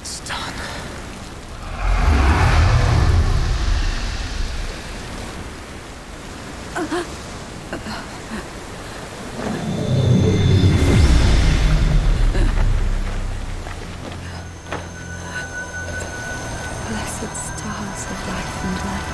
It's done. Blessed stars of life and light.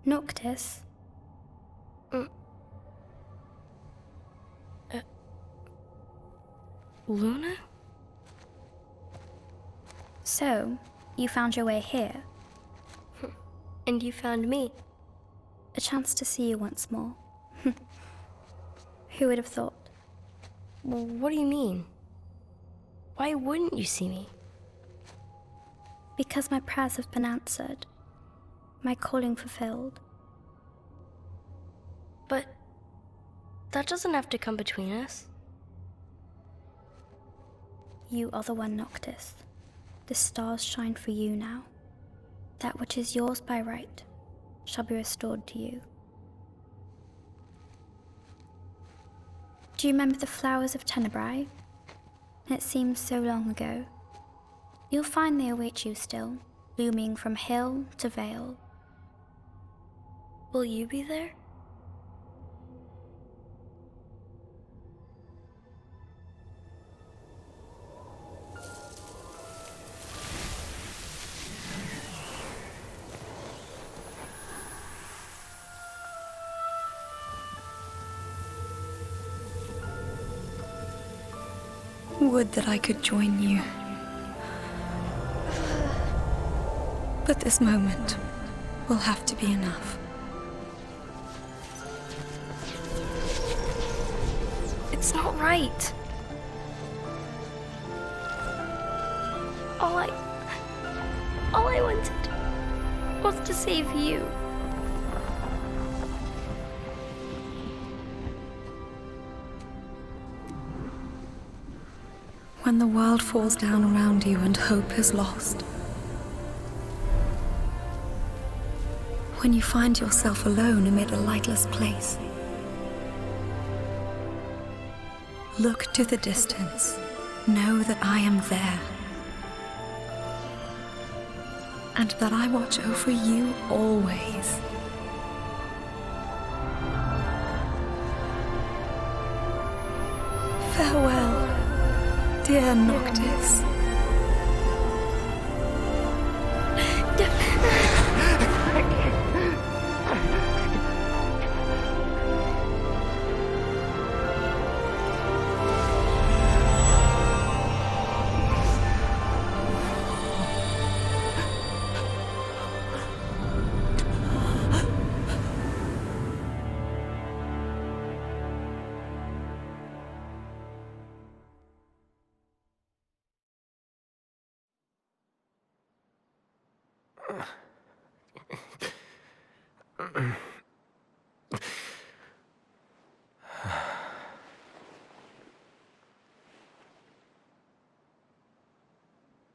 Noctis? Luna? So, you found your way here. And you found me. A chance to see you once more. Who would have thought? Well, what do you mean? Why wouldn't you see me? Because my prayers have been answered. My calling fulfilled. But that doesn't have to come between us. You are the one, Noctis. The stars shine for you now. That which is yours by right shall be restored to you. Do you remember the flowers of Tenebrae? It seems so long ago. You'll find they await you still, blooming from hill to vale. Will you be there? Would that I could join you. But this moment will have to be enough. It's not right. All I wanted was to save you. When the world falls down around you and hope is lost. When you find yourself alone amid a lightless place. Look to the distance. Know that I am there. And that I watch over you always. Farewell, dear Noctis.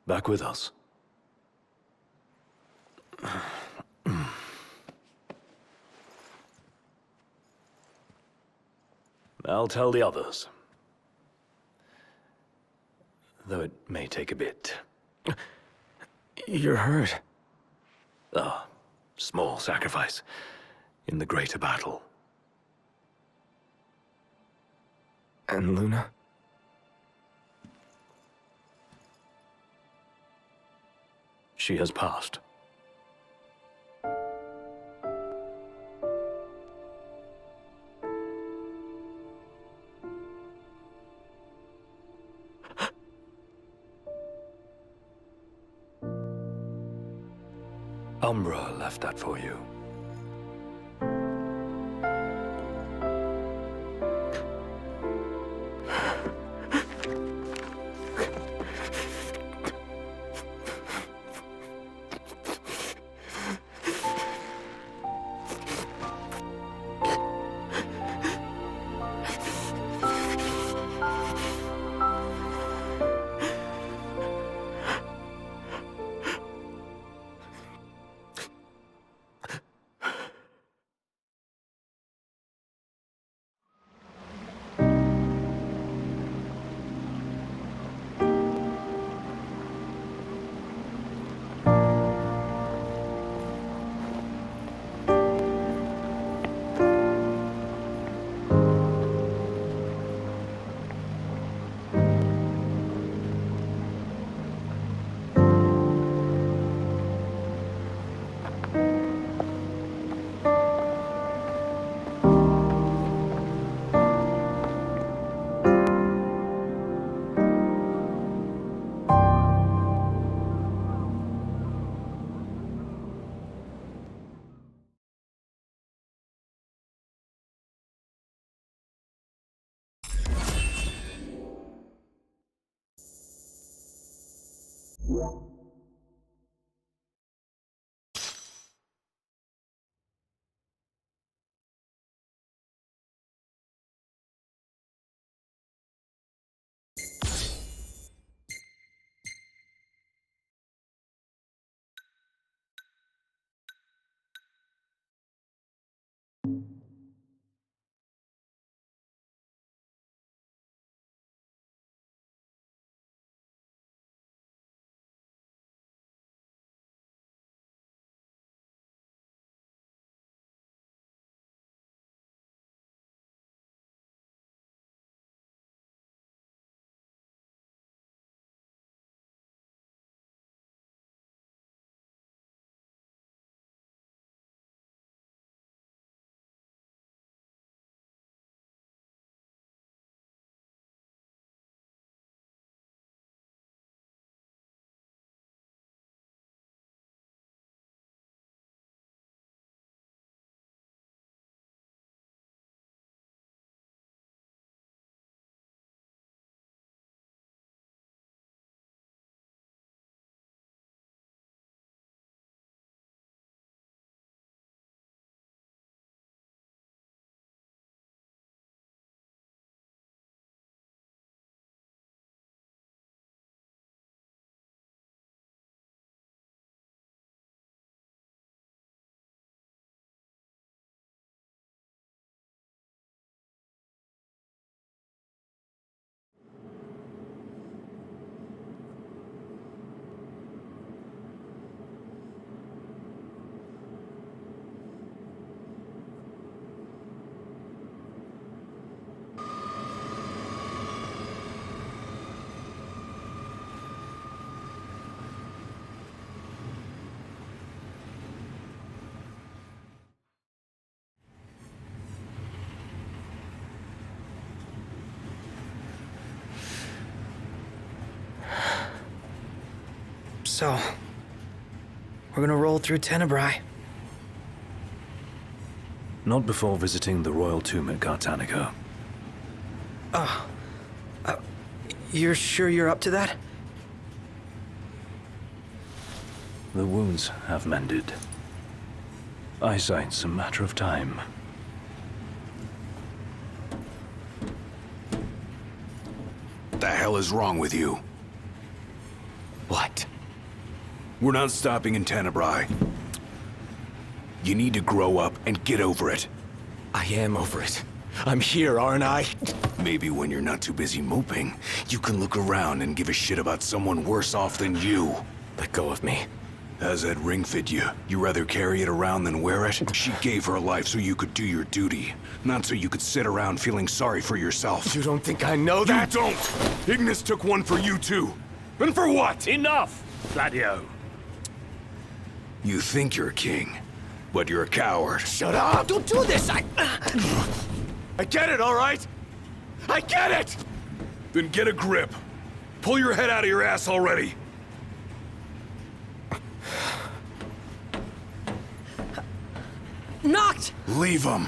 Back with us. I'll tell the others. Though it may take a bit. You're hurt. Ah, small sacrifice in the greater battle. And Luna? She has passed. Umbra left that for you. So, we're gonna roll through Tenebrae. Not before visiting the royal tomb at Gartanica. You're sure you're up to that? The wounds have mended. Eyesight's a matter of time. The hell is wrong with you? What? We're not stopping in Tenebrae. You need to grow up and get over it. I am over it. I'm here, aren't I? Maybe when you're not too busy moping, you can look around and give a shit about someone worse off than you. Let go of me. How's that ring fit you? You rather carry it around than wear it? She gave her life so you could do your duty, not so you could sit around feeling sorry for yourself. You don't think I know that? You don't! Ignis took one for you too. And for what? Enough, Gladio. You think you're a king, but you're a coward. Shut up! Don't do this! I get it, all right? I get it! Then get a grip. Pull your head out of your ass already. Knocked! Leave him.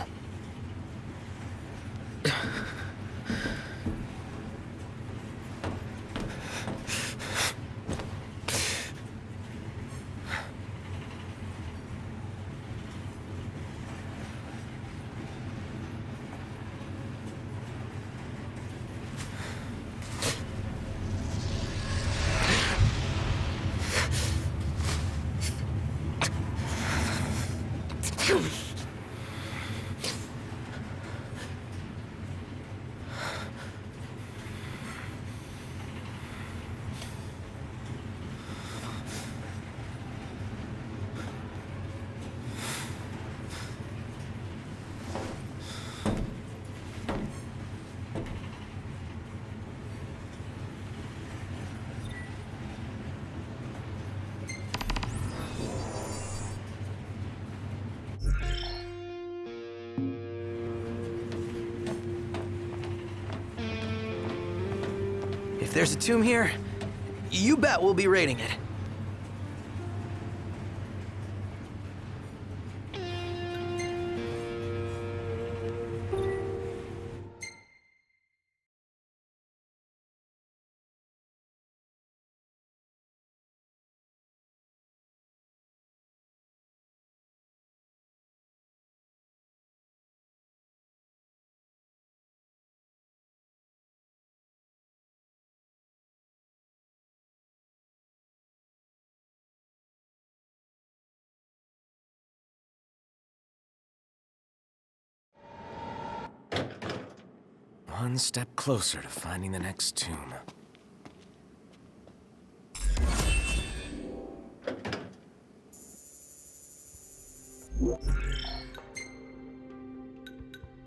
If there's a tomb here, you bet we'll be raiding it. One step closer to finding the next tomb.